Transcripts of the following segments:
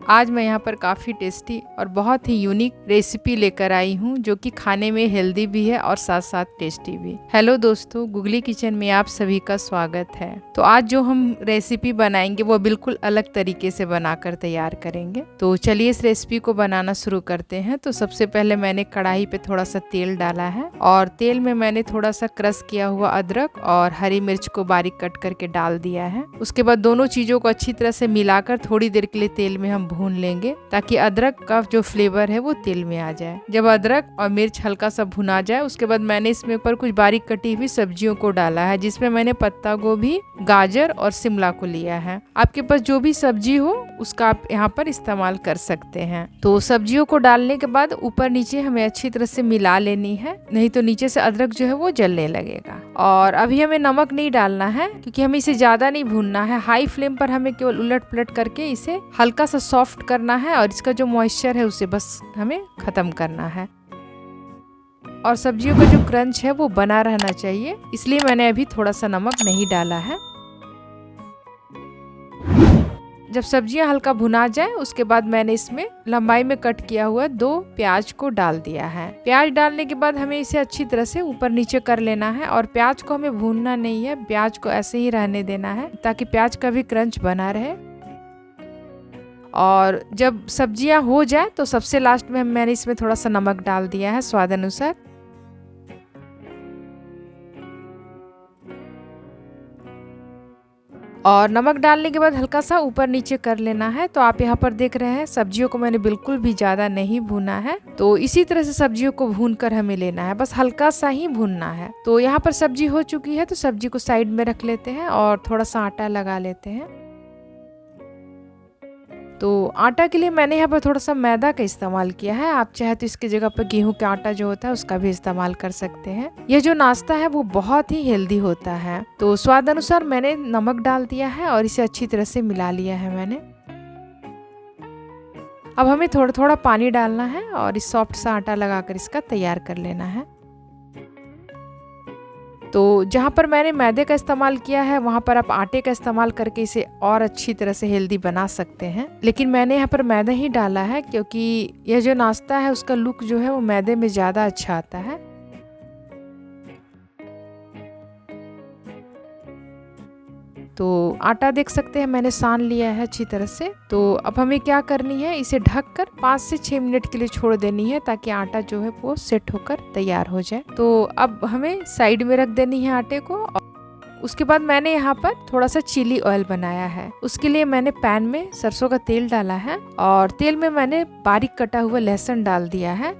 आज मैं यहाँ पर काफ़ी टेस्टी और बहुत ही यूनिक रेसिपी लेकर आई हूँ जो कि खाने में हेल्दी भी है और साथ साथ टेस्टी भी। हेलो दोस्तों, गुगली किचन में आप सभी का स्वागत है। तो आज जो हम रेसिपी बनाएंगे वो बिल्कुल अलग तरीके से बनाकर तैयार करेंगे। तो चलिए इस रेसिपी को बनाना शुरू करते हैं। तो सबसे पहले मैंने कढ़ाई पे थोड़ा सा तेल डाला है और तेल में मैंने थोड़ा सा क्रश किया हुआ अदरक और हरी मिर्च को बारीक कट करके डाल दिया है। उसके बाद दोनों चीजों को अच्छी तरह से मिलाकर थोड़ी देर के लिए तेल में हम भून लेंगे ताकि अदरक का जो फ्लेवर है वो तेल में आ जाए। जब अदरक और मिर्च हल्का सा भुना जाए उसके बाद मैंने इसमें ऊपर कुछ बारीक कटी हुई सब्जियों को डाला है, जिसमें मैंने पत्ता गोभी, गाजर और शिमला को लिया है। आपके पास जो भी सब्जी हो उसका आप यहाँ पर इस्तेमाल कर सकते हैं। तो सब्जियों को डालने के बाद ऊपर नीचे हमें अच्छी तरह से मिला लेनी है, नहीं तो नीचे से अदरक जो है वो जलने लगेगा। और अभी हमें नमक नहीं डालना है क्योंकि हमें इसे ज्यादा नहीं भूनना है। हाई फ्लेम पर हमें केवल उलट पलट करके इसे हल्का सा सॉफ्ट करना है और इसका जो मॉइस्चर है उसे बस हमें खत्म करना है। और सब्जियों का जो क्रंच है वो बना रहना चाहिए, इसलिए मैंने अभी थोड़ा सा नमक नहीं डाला है। जब सब्जियां हल्का भुना जाए उसके बाद मैंने इसमें लंबाई में कट किया हुआ 2 प्याज को डाल दिया है। प्याज डालने के बाद हमें इसे अच्छी तरह से ऊपर नीचे कर लेना है और प्याज को हमें भूनना नहीं है, प्याज को ऐसे ही रहने देना है ताकि प्याज का भी क्रंच बना रहे। और जब सब्जियां हो जाए तो सबसे लास्ट में मैंने इसमें थोड़ा सा नमक डाल दिया है स्वाद अनुसार। और नमक डालने के बाद हल्का सा ऊपर नीचे कर लेना है। तो आप यहाँ पर देख रहे हैं सब्जियों को मैंने बिल्कुल भी ज्यादा नहीं भूना है। तो इसी तरह से सब्जियों को भून कर हमें लेना है, बस हल्का सा ही भूनना है। तो यहाँ पर सब्जी हो चुकी है तो सब्जी को साइड में रख लेते हैं और थोड़ा सा आटा लगा लेते हैं। तो आटा के लिए मैंने यहाँ पर थोड़ा सा मैदा का इस्तेमाल किया है। आप चाहे तो इसकी जगह पर गेहूं का आटा जो होता है उसका भी इस्तेमाल कर सकते हैं। यह जो नाश्ता है वो बहुत ही हेल्दी होता है। तो स्वाद अनुसार मैंने नमक डाल दिया है और इसे अच्छी तरह से मिला लिया है मैंने। अब हमें थोड़ा थोड़ा पानी डालना है और इस सॉफ्ट सा आटा लगाकर इसका तैयार कर लेना है। तो जहाँ पर मैंने मैदे का इस्तेमाल किया है वहाँ पर आप आटे का इस्तेमाल करके इसे और अच्छी तरह से हेल्दी बना सकते हैं, लेकिन मैंने यहाँ पर मैदा ही डाला है क्योंकि यह जो नाश्ता है उसका लुक जो है वो मैदे में ज़्यादा अच्छा आता है। तो आटा देख सकते हैं मैंने सान लिया है अच्छी तरह से। तो अब हमें क्या करनी है, इसे ढककर 5 से 6 मिनट के लिए छोड़ देनी है ताकि आटा जो है वो सेट होकर तैयार हो जाए। तो अब हमें साइड में रख देनी है आटे को। उसके बाद मैंने यहाँ पर थोड़ा सा चिली ऑयल बनाया है। उसके लिए मैंने पैन में सरसों का तेल डाला है और तेल में मैंने बारीक कटा हुआ लहसुन डाल दिया है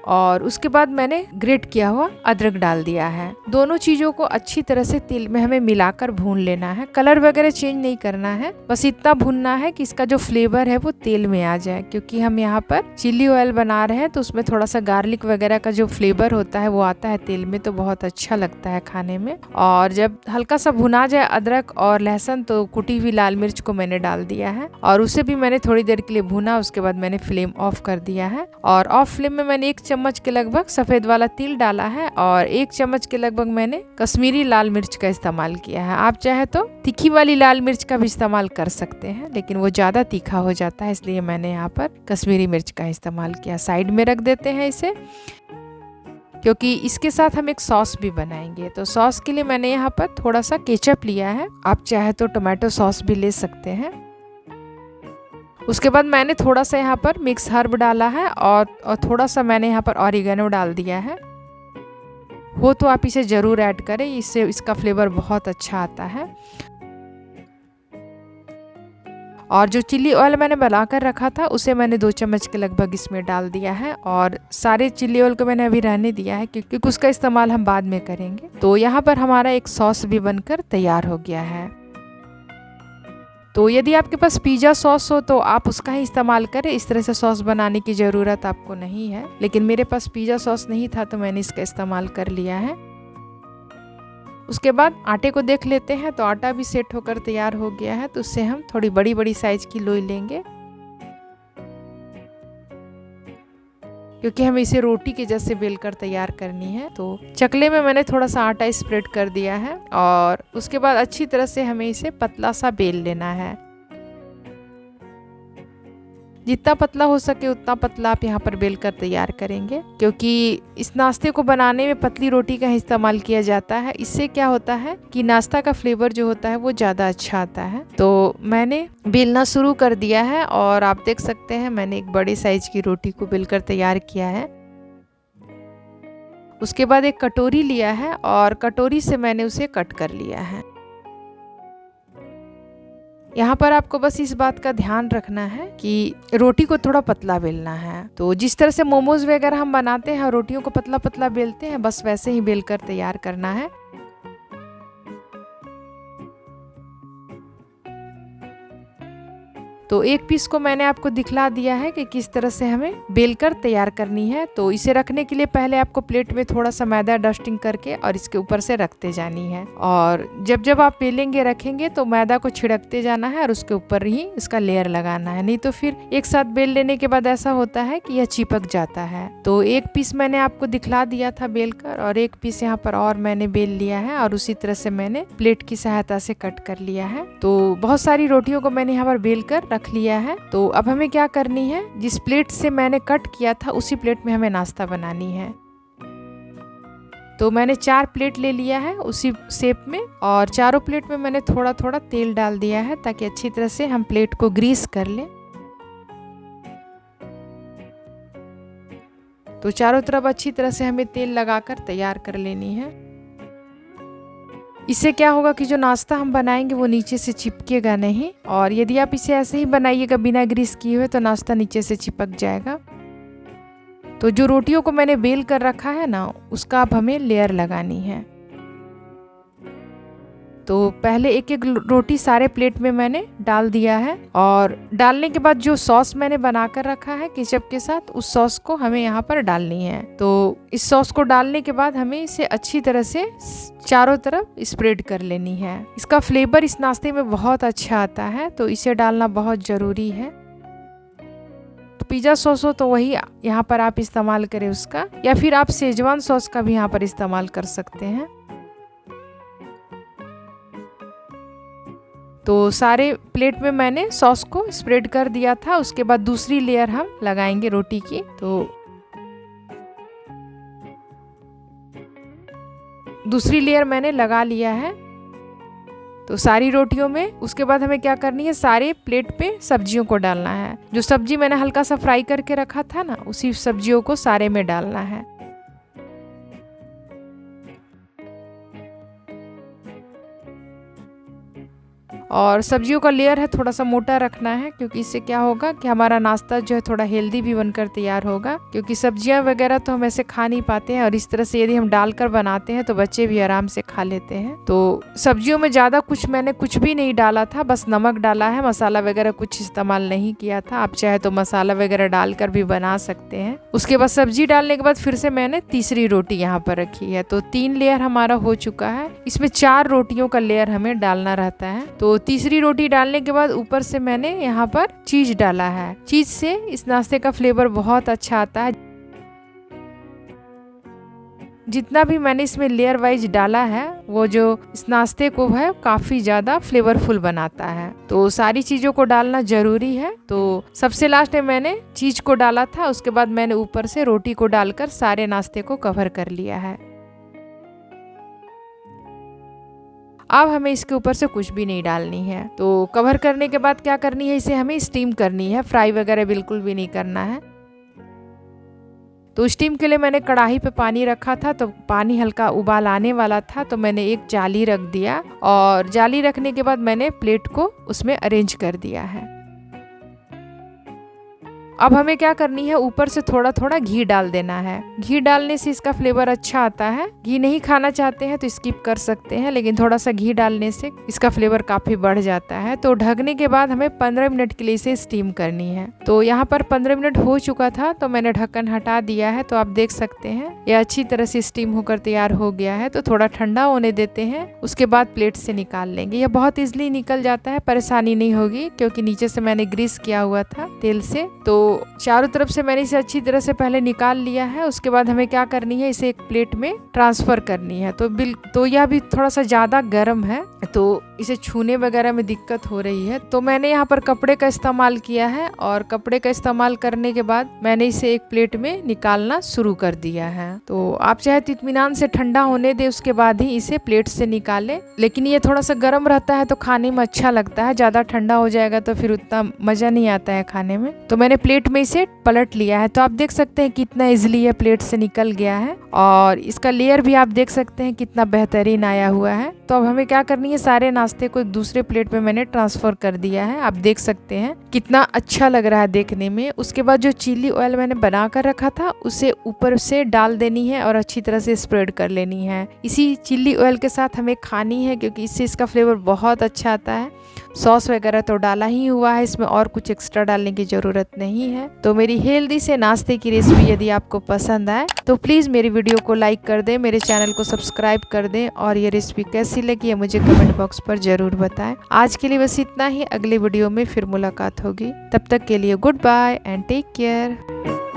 और उसके बाद मैंने ग्रेट किया हुआ अदरक डाल दिया है। दोनों चीजों को अच्छी तरह से तेल में हमें मिलाकर भून लेना है। कलर वगैरह चेंज नहीं करना है, बस इतना भूनना है कि इसका जो फ्लेवर है वो तेल में आ जाए। क्योंकि हम यहाँ पर चिली ऑयल बना रहे हैं तो उसमें थोड़ा सा गार्लिक वगैरह का जो फ्लेवर होता है वो आता है तेल में, तो बहुत अच्छा लगता है खाने में। और जब हल्का सा भुना जाए अदरक और लहसुन तो कुटी हुई लाल मिर्च को मैंने डाल दिया है और उसे भी मैंने थोड़ी देर के लिए भुना। उसके बाद मैंने फ्लेम ऑफ कर दिया है और ऑफ फ्लेम में मैंने 1 चम्मच के लगभग सफेद वाला तिल डाला है और 1 चम्मच के लगभग मैंने कश्मीरी लाल मिर्च का इस्तेमाल किया है। आप चाहे तो तीखी वाली लाल मिर्च का भी इस्तेमाल कर सकते हैं, लेकिन वो ज्यादा तीखा हो जाता है, इसलिए मैंने यहाँ पर कश्मीरी मिर्च का इस्तेमाल किया। साइड में रख देते हैं इसे क्योंकि इसके साथ हम एक सॉस भी बनाएंगे। तो सॉस के लिए मैंने यहाँ पर थोड़ा सा केचप लिया है, आप चाहे तो टोमेटो सॉस भी ले सकते हैं। उसके बाद मैंने थोड़ा सा यहाँ पर मिक्स हर्ब डाला है और थोड़ा सा मैंने यहाँ पर ऑरिगेनो डाल दिया है। हो तो आप इसे ज़रूर ऐड करें, इससे इसका फ्लेवर बहुत अच्छा आता है। और जो चिली ऑयल मैंने बनाकर रखा था उसे मैंने 2 चम्मच के लगभग इसमें डाल दिया है और सारे चिली ऑयल को मैंने अभी रहने दिया है क्योंकि उसका इस्तेमाल हम बाद में करेंगे। तो यहाँ पर हमारा एक सॉस भी बनकर तैयार हो गया है। तो यदि आपके पास पिज़्ज़ा सॉस हो तो आप उसका ही इस्तेमाल करें, इस तरह से सॉस बनाने की ज़रूरत आपको नहीं है। लेकिन मेरे पास पिज़्ज़ा सॉस नहीं था तो मैंने इसका इस्तेमाल कर लिया है। उसके बाद आटे को देख लेते हैं। तो आटा भी सेट होकर तैयार हो गया है, तो उससे हम थोड़ी बड़ी बड़ी साइज की लोई लेंगे क्योंकि हमें इसे रोटी के जैसे बेलकर तैयार करनी है। तो चकले में मैंने थोड़ा सा आटा स्प्रेड कर दिया है और उसके बाद अच्छी तरह से हमें इसे पतला सा बेल लेना है। जितना पतला हो सके उतना पतला आप यहाँ पर बेल कर तैयार करेंगे, क्योंकि इस नाश्ते को बनाने में पतली रोटी का इस्तेमाल किया जाता है। इससे क्या होता है कि नाश्ता का फ्लेवर जो होता है वो ज़्यादा अच्छा आता है। तो मैंने बेलना शुरू कर दिया है और आप देख सकते हैं मैंने एक बड़े साइज की रोटी को बेलकर तैयार किया है। उसके बाद एक कटोरी लिया है और कटोरी से मैंने उसे कट कर लिया है। यहाँ पर आपको बस इस बात का ध्यान रखना है कि रोटी को थोड़ा पतला बेलना है। तो जिस तरह से मोमोज वगैरह हम बनाते हैं, रोटियों को पतला पतला बेलते हैं, बस वैसे ही बेलकर तैयार करना है। तो एक पीस को मैंने आपको दिखला दिया है कि किस तरह से हमें बेलकर तैयार करनी है। तो इसे रखने के लिए पहले आपको प्लेट में थोड़ा सा मैदा डस्टिंग करके और इसके ऊपर से रखते जानी है, और जब जब आप बेलेंगे रखेंगे तो मैदा को छिड़कते जाना है और उसके ऊपर ही इसका लेयर लगाना है, नहीं तो फिर एक साथ बेल लेने के बाद ऐसा होता है कि यह चिपक जाता है। तो एक पीस मैंने आपको दिखला दिया था बेलकर, और एक पीस यहाँ पर और मैंने बेल लिया है और उसी तरह से मैंने प्लेट की सहायता से कट कर लिया है। तो बहुत सारी रोटियों को मैंने यहाँ पर बेल कर रख लिया है। तो अब हमें क्या करनी है, जिस प्लेट से मैंने कट किया था उसी प्लेट में हमें नाश्ता बनानी है। तो मैंने 4 प्लेट ले लिया है उसी शेप में, और चारों प्लेट में मैंने थोड़ा थोड़ा तेल डाल दिया है ताकि अच्छी तरह से हम प्लेट को ग्रीस कर लें। तो चारों तरफ अच्छी तरह से हमें तेल लगाकर तैयार कर लेनी है। इससे क्या होगा कि जो नाश्ता हम बनाएंगे वो नीचे से चिपकेगा नहीं, और यदि आप इसे ऐसे ही बनाइएगा बिना ग्रीस किए हुए तो नाश्ता नीचे से चिपक जाएगा। तो जो रोटियों को मैंने बेल कर रखा है ना, उसका अब हमें लेयर लगानी है। तो पहले एक एक रोटी सारे प्लेट में मैंने डाल दिया है, और डालने के बाद जो सॉस मैंने बनाकर रखा है केचप के साथ, उस सॉस को हमें यहाँ पर डालनी है। तो इस सॉस को डालने के बाद हमें इसे अच्छी तरह से चारों तरफ स्प्रेड कर लेनी है। इसका फ्लेवर इस नाश्ते में बहुत अच्छा आता है, तो इसे डालना बहुत जरूरी है। तो पिज्जा सॉस हो तो वही यहाँ पर आप इस्तेमाल करें उसका, या फिर आप शेजवान सॉस का भी यहाँ पर इस्तेमाल कर सकते हैं। तो सारे प्लेट में मैंने सॉस को स्प्रेड कर दिया था। उसके बाद दूसरी लेयर हम लगाएंगे रोटी की। तो दूसरी लेयर मैंने लगा लिया है तो सारी रोटियों में। उसके बाद हमें क्या करनी है, सारे प्लेट पे सब्जियों को डालना है। जो सब्जी मैंने हल्का सा फ्राई करके रखा था ना, उसी सब्जियों को सारे में डालना है। और सब्जियों का लेयर है थोड़ा सा मोटा रखना है, क्योंकि इससे क्या होगा कि हमारा नाश्ता जो है थोड़ा हेल्दी भी बनकर तैयार होगा। क्योंकि सब्जियां वगैरह तो हम ऐसे खा नहीं पाते हैं, और इस तरह से यदि हम डालकर बनाते हैं तो बच्चे भी आराम से खा लेते हैं। तो सब्जियों में ज़्यादा मैंने कुछ भी नहीं डाला था, बस नमक डाला है, मसाला वगैरह कुछ इस्तेमाल नहीं किया था। आप चाहे तो मसाला वगैरह डालकर भी बना सकते हैं। उसके बाद सब्जी डालने के बाद फिर से मैंने तीसरी रोटी यहाँ पर रखी है। तो 3 लेयर हमारा हो चुका है। इसमें 4 रोटियों का लेयर हमें डालना रहता है। तो तीसरी रोटी डालने के बाद ऊपर से मैंने यहाँ पर चीज डाला है। चीज से इस नाश्ते का फ्लेवर बहुत अच्छा आता है। जितना भी मैंने इसमें लेयर वाइज डाला है, वो जो इस नाश्ते को है काफी ज्यादा फ्लेवरफुल बनाता है। तो सारी चीजों को डालना जरूरी है। तो सबसे लास्ट में मैंने चीज को डाला था, उसके बाद मैंने ऊपर से रोटी को डालकर सारे नाश्ते को कवर कर लिया है। अब हमें इसके ऊपर से कुछ भी नहीं डालनी है। तो कवर करने के बाद क्या करनी है, इसे हमें स्टीम करनी है, फ्राई वगैरह बिल्कुल भी नहीं करना है। तो स्टीम के लिए मैंने कढ़ाई पे पानी रखा था, तो पानी हल्का उबाल आने वाला था, तो मैंने एक जाली रख दिया, और जाली रखने के बाद मैंने प्लेट को उसमें अरेंज कर दिया है। अब हमें क्या करनी है, ऊपर से थोड़ा थोड़ा घी डाल देना है। घी डालने से इसका फ्लेवर अच्छा आता है। घी नहीं खाना चाहते हैं तो स्किप कर सकते हैं, लेकिन थोड़ा सा घी डालने से इसका फ्लेवर काफी बढ़ जाता है। तो ढकने के बाद हमें 15 मिनट के लिए इसे स्टीम करनी है। तो यहाँ पर 15 मिनट हो चुका था, तो मैंने ढक्कन हटा दिया है। तो आप देख सकते हैं ये अच्छी तरह से स्टीम होकर तैयार हो गया है। तो थोड़ा ठंडा होने देते हैं, उसके बाद प्लेट से निकाल लेंगे। यह बहुत इजिली निकल जाता है, परेशानी नहीं होगी, क्योंकि नीचे से मैंने ग्रीस किया हुआ था तेल से। तो चारों तरफ से मैंने इसे अच्छी तरह से पहले निकाल लिया है। उसके बाद हमें क्या करनी है, इसे एक प्लेट में ट्रांसफर करनी है। तो यह भी थोड़ा सा ज़्यादा गर्म है, तो इसे छूने वगैरह में दिक्कत हो रही है। तो मैंने यहाँ पर कपड़े का इस्तेमाल किया है और कपड़े का इस्तेमाल करने के बाद मैंने इसे एक प्लेट में निकालना शुरू कर दिया है। तो आप चाहे तो इत्मीनान से ठंडा होने दे, उसके बाद ही इसे प्लेट से निकालें। लेकिन ये थोड़ा सा गर्म रहता है तो खाने में अच्छा लगता है, ज़्यादा ठंडा हो जाएगा तो फिर उतना मज़ा नहीं आता है खाने में। तो मैंने प्लेट में इसे पलट लिया है। तो आप देख सकते हैं कितना इजीली ये प्लेट से निकल गया है और इसका लेयर भी आप देख सकते हैं कितना बेहतरीन आया हुआ है। तो अब हमें क्या करनी है, सारे नाश्ते को एक दूसरे प्लेट में मैंने ट्रांसफर कर दिया है। आप देख सकते हैं कितना अच्छा लग रहा है देखने में। उसके बाद जो चिल्ली ऑयल मैंने बना कर रखा था उसे ऊपर से डाल देनी है और अच्छी तरह से स्प्रेड कर लेनी है। इसी चिल्ली ऑयल के साथ हमें खानी है क्योंकि इससे इसका फ्लेवर बहुत अच्छा आता है। सॉस वगैरह तो डाला ही हुआ है, इसमें और कुछ एक्स्ट्रा डालने की ज़रूरत नहीं है। तो मेरी हेल्दी से नाश्ते की रेसिपी यदि आपको पसंद आए तो प्लीज़ मेरी वीडियो को लाइक कर दें, मेरे चैनल को सब्सक्राइब कर दें और ये रेसिपी कैसी लगी है मुझे कमेंट बॉक्स पर ज़रूर बताएं। आज के लिए बस इतना ही, अगले वीडियो में फिर मुलाकात होगी। तब तक के लिए goodbye and take care.